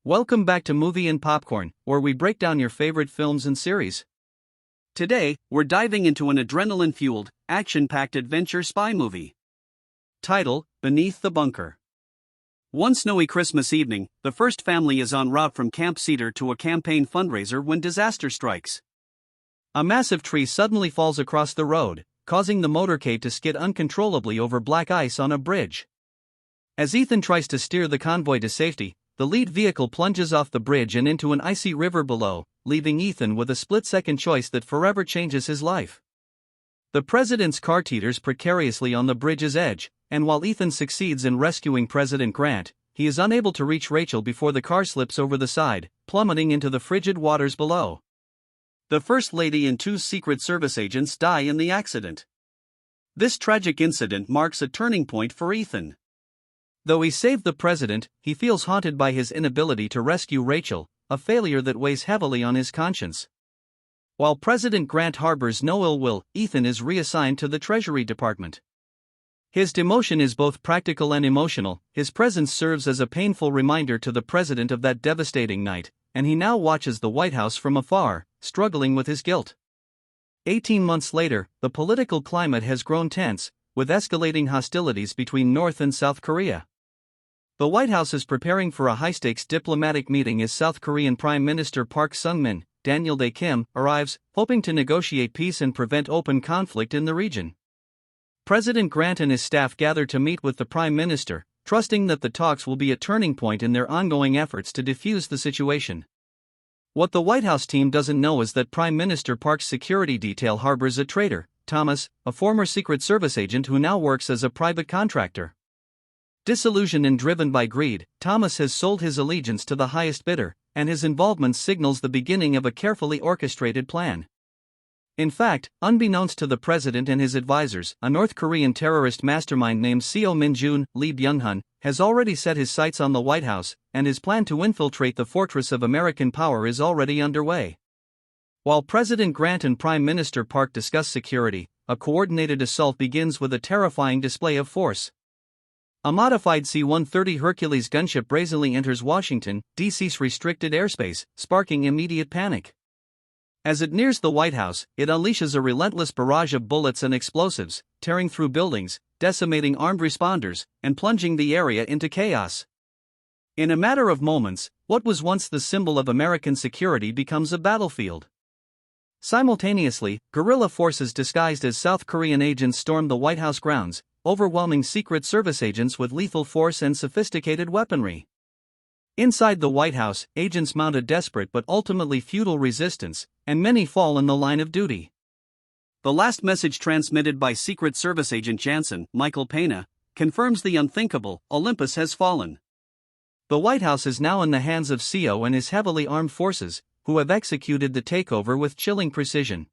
Welcome back to Movie and Popcorn, where we break down your favorite films and series. Today, we're diving into an adrenaline-fueled, action-packed adventure spy movie. Title: Beneath the Bunker. One snowy Christmas evening, the first family is en route from Camp Cedar to a campaign fundraiser when disaster strikes. A massive tree suddenly falls across the road, causing the motorcade to skid uncontrollably over black ice on a bridge. As Ethan tries to steer the convoy to safety, the lead vehicle plunges off the bridge and into an icy river below, leaving Ethan with a split-second choice that forever changes his life. The president's car teeters precariously on the bridge's edge, and while Ethan succeeds in rescuing President Grant, he is unable to reach Rachel before the car slips over the side, plummeting into the frigid waters below. The First Lady and two Secret Service agents die in the accident. This tragic incident marks a turning point for Ethan. Though he saved the president, he feels haunted by his inability to rescue Rachel, a failure that weighs heavily on his conscience. While President Grant harbors no ill will, Ethan is reassigned to the Treasury Department. His demotion is both practical and emotional. His presence serves as a painful reminder to the president of that devastating night, and he now watches the White House from afar, struggling with his guilt. 18 months later, the political climate has grown tense, with escalating hostilities between North and South Korea. The White House is preparing for a high-stakes diplomatic meeting as South Korean Prime Minister Park Sung-min, Daniel Dae-Kim, arrives, hoping to negotiate peace and prevent open conflict in the region. President Grant and his staff gather to meet with the Prime Minister, trusting that the talks will be a turning point in their ongoing efforts to defuse the situation. What the White House team doesn't know is that Prime Minister Park's security detail harbors a traitor, Thomas, a former Secret Service agent who now works as a private contractor. Disillusioned and driven by greed, Thomas has sold his allegiance to the highest bidder, and his involvement signals the beginning of a carefully orchestrated plan. In fact, unbeknownst to the president and his advisors, a North Korean terrorist mastermind named Seo Min-jun, Lee Byung-hun, has already set his sights on the White House, and his plan to infiltrate the fortress of American power is already underway. While President Grant and Prime Minister Park discuss security, a coordinated assault begins with a terrifying display of force. A modified C-130 Hercules gunship brazenly enters Washington, D.C.'s restricted airspace, sparking immediate panic. As it nears the White House, it unleashes a relentless barrage of bullets and explosives, tearing through buildings, decimating armed responders, and plunging the area into chaos. In a matter of moments, what was once the symbol of American security becomes a battlefield. Simultaneously, guerrilla forces disguised as South Korean agents storm the White House grounds, overwhelming Secret Service agents with lethal force and sophisticated weaponry. Inside the White House, agents mount a desperate but ultimately futile resistance, and many fall in the line of duty. The last message transmitted by Secret Service agent Jansen, Michael Pena, confirms the unthinkable: Olympus has fallen. The White House is now in the hands of Seo and his heavily armed forces, who have executed the takeover with chilling precision.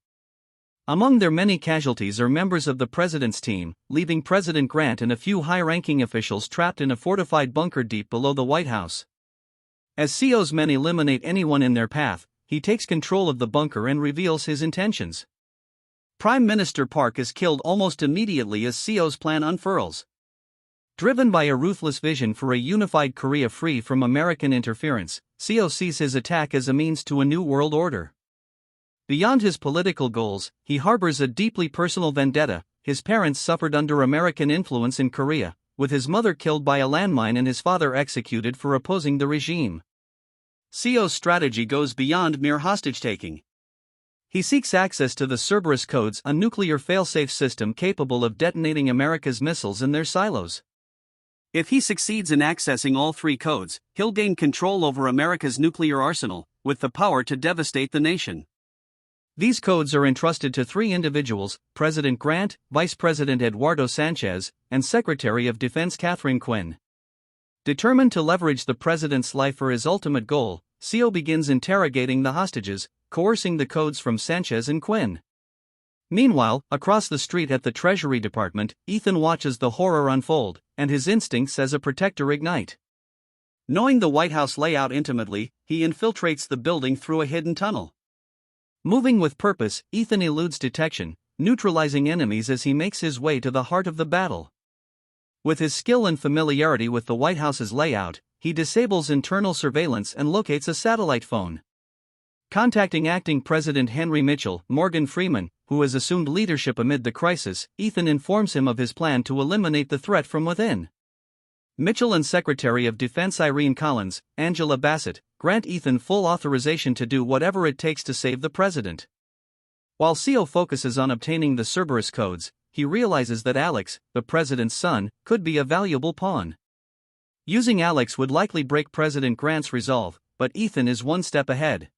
Among their many casualties are members of the president's team, leaving President Grant and a few high-ranking officials trapped in a fortified bunker deep below the White House. As Seo's men eliminate anyone in their path, he takes control of the bunker and reveals his intentions. Prime Minister Park is killed almost immediately as Seo's plan unfurls. Driven by a ruthless vision for a unified Korea free from American interference, Seo sees his attack as a means to a new world order. Beyond his political goals, he harbors a deeply personal vendetta. His parents suffered under American influence in Korea, with his mother killed by a landmine and his father executed for opposing the regime. Seo's strategy goes beyond mere hostage-taking. He seeks access to the Cerberus codes, a nuclear failsafe system capable of detonating America's missiles in their silos. If he succeeds in accessing all three codes, he'll gain control over America's nuclear arsenal, with the power to devastate the nation. These codes are entrusted to three individuals: President Grant, Vice President Eduardo Sanchez, and Secretary of Defense Catherine Quinn. Determined to leverage the president's life for his ultimate goal, Seo begins interrogating the hostages, coercing the codes from Sanchez and Quinn. Meanwhile, across the street at the Treasury Department, Ethan watches the horror unfold, and his instincts as a protector ignite. Knowing the White House layout intimately, he infiltrates the building through a hidden tunnel. Moving with purpose, Ethan eludes detection, neutralizing enemies as he makes his way to the heart of the battle. With his skill and familiarity with the White House's layout, he disables internal surveillance and locates a satellite phone. Contacting acting President Henry Mitchell, Morgan Freeman, who has assumed leadership amid the crisis, Ethan informs him of his plan to eliminate the threat from within. Mitchell and Secretary of Defense Irene Collins, Angela Bassett, grant Ethan full authorization to do whatever it takes to save the president. While CO focuses on obtaining the Cerberus codes, he realizes that Alex, the president's son, could be a valuable pawn. Using Alex would likely break President Grant's resolve, but Ethan is one step ahead.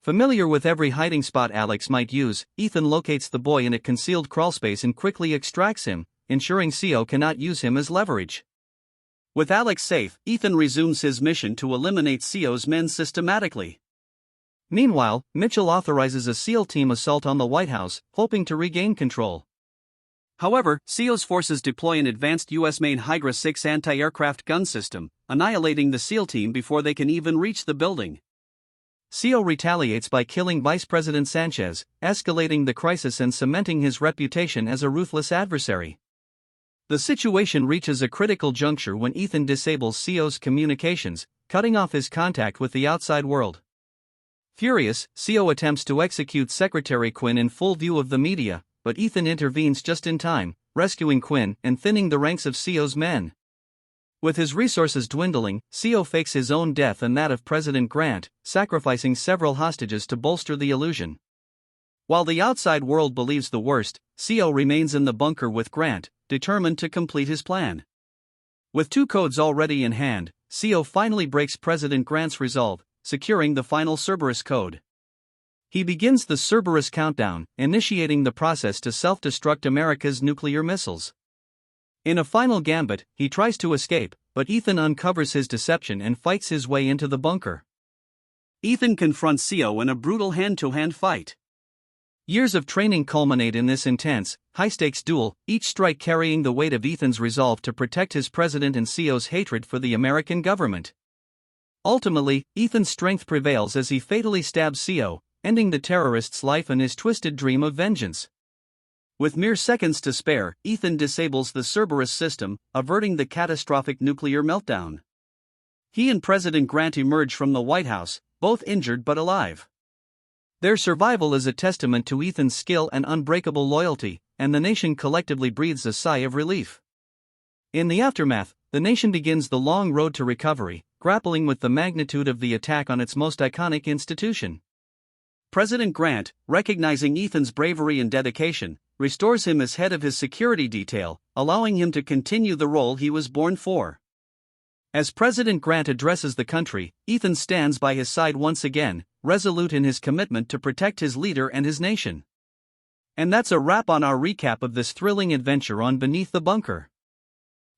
Familiar with every hiding spot Alex might use, Ethan locates the boy in a concealed crawlspace and quickly extracts him, ensuring CO cannot use him as leverage. With Alex safe, Ethan resumes his mission to eliminate CO's men systematically. Meanwhile, Mitchell authorizes a SEAL team assault on the White House, hoping to regain control. However, CO's forces deploy an advanced U.S.-made Hydra 6 anti-aircraft gun system, annihilating the SEAL team before they can even reach the building. CO retaliates by killing Vice President Sanchez, escalating the crisis and cementing his reputation as a ruthless adversary. The situation reaches a critical juncture when Ethan disables CO's communications, cutting off his contact with the outside world. Furious, CO attempts to execute Secretary Quinn in full view of the media, but Ethan intervenes just in time, rescuing Quinn and thinning the ranks of CO's men. With his resources dwindling, CO fakes his own death and that of President Grant, sacrificing several hostages to bolster the illusion. While the outside world believes the worst, CO remains in the bunker with Grant, determined to complete his plan. With 2 codes already in hand, CO finally breaks President Grant's resolve, securing the final Cerberus code. He begins the Cerberus countdown, initiating the process to self-destruct America's nuclear missiles. In a final gambit, he tries to escape, but Ethan uncovers his deception and fights his way into the bunker. Ethan confronts CO in a brutal hand-to-hand fight. Years of training culminate in this intense, high-stakes duel, each strike carrying the weight of Ethan's resolve to protect his president and CO's hatred for the American government. Ultimately, Ethan's strength prevails as he fatally stabs CO, ending the terrorist's life and his twisted dream of vengeance. With mere seconds to spare, Ethan disables the Cerberus system, averting the catastrophic nuclear meltdown. He and President Grant emerge from the White House, both injured but alive. Their survival is a testament to Ethan's skill and unbreakable loyalty, and the nation collectively breathes a sigh of relief. In the aftermath, the nation begins the long road to recovery, grappling with the magnitude of the attack on its most iconic institution. President Grant, recognizing Ethan's bravery and dedication, restores him as head of his security detail, allowing him to continue the role he was born for. As President Grant addresses the country, Ethan stands by his side once again, resolute in his commitment to protect his leader and his nation. And that's a wrap on our recap of this thrilling adventure on Beneath the Bunker.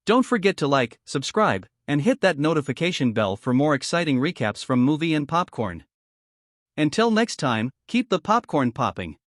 Don't forget to like, subscribe, and hit that notification bell for more exciting recaps from Movie and Popcorn. Until next time, keep the popcorn popping.